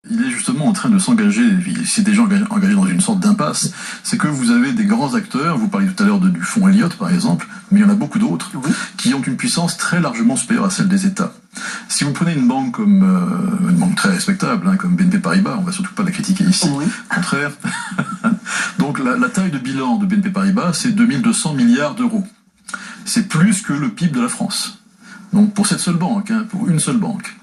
Il est justement en train de s'engager, il s'est déjà engagé dans une sorte d'impasse, c'est que vous avez des grands acteurs, vous parliez tout à l'heure du fonds Elliott par exemple, mais il y en a beaucoup d'autres, qui ont une puissance très largement supérieure à celle des États. Si vous prenez une banque comme une banque très respectable, comme BNP Paribas, on va surtout pas la critiquer ici, au contraire. Donc la taille de bilan de BNP Paribas, c'est 2200 milliards d'euros. C'est plus que le PIB de la France. Donc pour cette seule banque, pour une seule banque.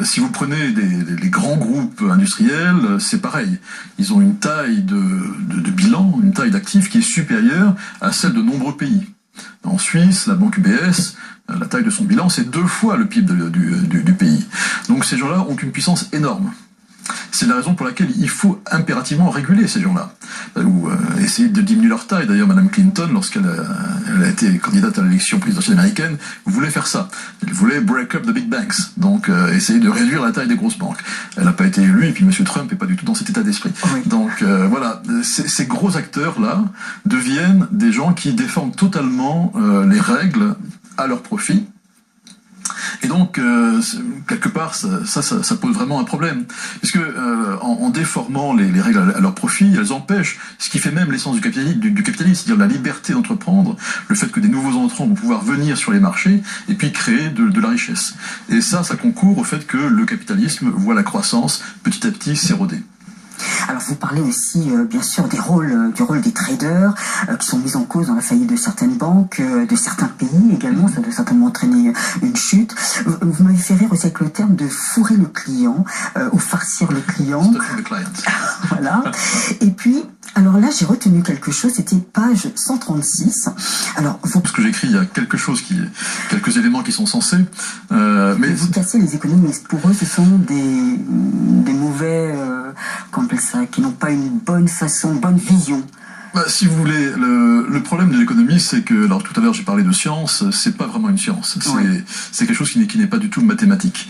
Si vous prenez les grands groupes industriels, c'est pareil. Ils ont une taille de bilan, une taille d'actifs qui est supérieure à celle de nombreux pays. En Suisse, la banque UBS, la taille de son bilan, c'est 2 fois le PIB du pays. Donc ces gens-là ont une puissance énorme. C'est la raison pour laquelle il faut impérativement réguler ces gens-là, ou essayer de diminuer leur taille. D'ailleurs, Mme Clinton, lorsqu'elle a été candidate à l'élection présidentielle américaine, voulait faire ça. Elle voulait break up the big banks, donc essayer de réduire la taille des grosses banques. Elle n'a pas été élue, et puis M. Trump n'est pas du tout dans cet état d'esprit. Donc voilà, ces gros acteurs-là deviennent des gens qui déforment totalement les règles à leur profit. Et donc, quelque part, ça pose vraiment un problème. Parce que, en déformant les règles à leur profit, elles empêchent ce qui fait même l'essence du capitalisme, c'est-à-dire la liberté d'entreprendre, le fait que des nouveaux entrants vont pouvoir venir sur les marchés et puis créer de la richesse. Et ça concourt au fait que le capitalisme voit la croissance petit à petit s'éroder. Alors vous parlez aussi bien sûr du rôle des traders qui sont mis en cause dans la faillite de certaines banques, de certains pays également, ça doit certainement entraîner une chute. Vous m'avez fait rire aussi avec le terme de fourrer le client ou farcir le client. Voilà. Et puis, alors là j'ai retenu quelque chose, c'était page 136. Alors parce que j'écris, il y a quelques éléments qui sont censés. Mais vous cassez les économistes. Pour eux, ce sont des mauvais, qu'on appelle ça, qui n'ont pas une bonne façon, bonne vision. Si vous voulez, le problème de l'économie, c'est que, alors tout à l'heure j'ai parlé de science, c'est pas vraiment une science. C'est quelque chose qui n'est pas du tout mathématique.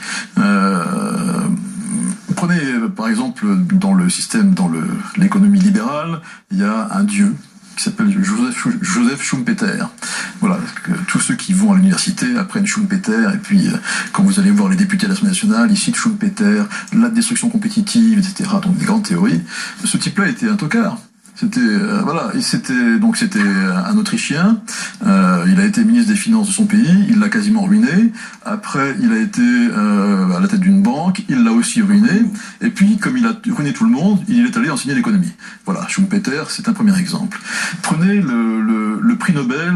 Prenez par exemple dans l'économie libérale, il y a un dieu qui s'appelle Joseph Schumpeter. Voilà, tous ceux qui vont à l'université apprennent Schumpeter, et puis quand vous allez voir les députés à l'Assemblée nationale, ils citent Schumpeter, la destruction compétitive, etc. Donc des grandes théories. Ce type-là était un tocard. C'était c'était un Autrichien. Il a été ministre des Finances de son pays. Il l'a quasiment ruiné. Après, il a été à la tête d'une banque. Il l'a aussi ruiné. Et puis, comme il a ruiné tout le monde, il est allé enseigner l'économie. Voilà, Schumpeter, c'est un premier exemple. Prenez le prix Nobel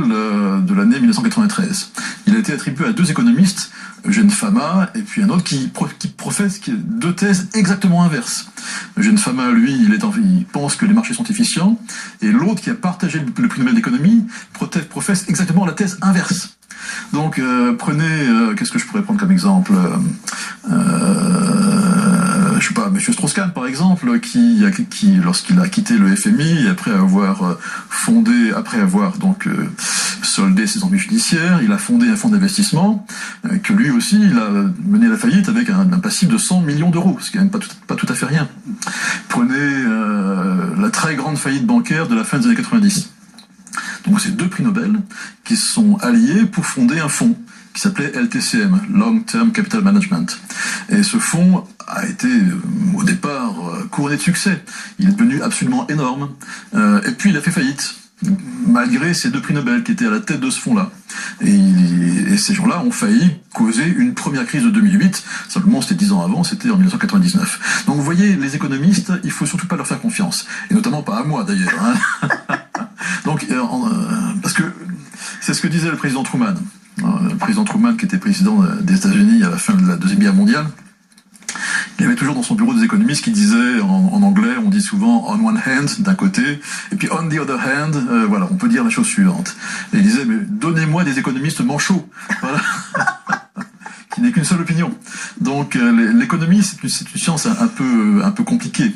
de l'année 1993. Il a été attribué à 2 économistes, Eugène Fama et puis un autre qui professe 2 thèses exactement inverses. Eugène Fama, lui, il pense que les marchés sont efficients, et l'autre qui a partagé le prix Nobel d'économie professe exactement la thèse inverse. Donc prenez, qu'est-ce que je pourrais prendre comme exemple, je sais pas, M. Strauss-Kahn par exemple, qui lorsqu'il a quitté le FMI, après avoir soldé ses ennuis judiciaires, il a fondé un fonds d'investissement, que lui aussi, il a mené à la faillite avec un passif de 100 millions d'euros, ce qui n'est même pas tout à fait rien. Prenez la très grande faillite bancaire de la fin des années 90. Donc c'est 2 prix Nobel qui se sont alliés pour fonder un fonds qui s'appelait LTCM, Long Term Capital Management. Et ce fonds a été, au départ, couronné de succès. Il est devenu absolument énorme. Et puis il a fait faillite, malgré ces 2 prix Nobel qui étaient à la tête de ce fonds-là. Et ces gens-là ont failli causer une première crise de 2008. Simplement, c'était 10 ans avant, c'était en 1999. Donc vous voyez, les économistes, il faut surtout pas leur faire confiance. Et notamment pas à moi, d'ailleurs. Donc, parce que c'est ce que disait le président Truman. Le président Truman, qui était président des États-Unis à la fin de la Deuxième Guerre mondiale, il y avait toujours dans son bureau des économistes qui disaient, en anglais, on dit souvent on one hand d'un côté, et puis on the other hand, voilà, on peut dire la chose suivante. Et il disait, mais donnez-moi des économistes manchots, voilà. Qui n'est qu'une seule opinion. Donc l'économie, c'est une science un peu compliquée.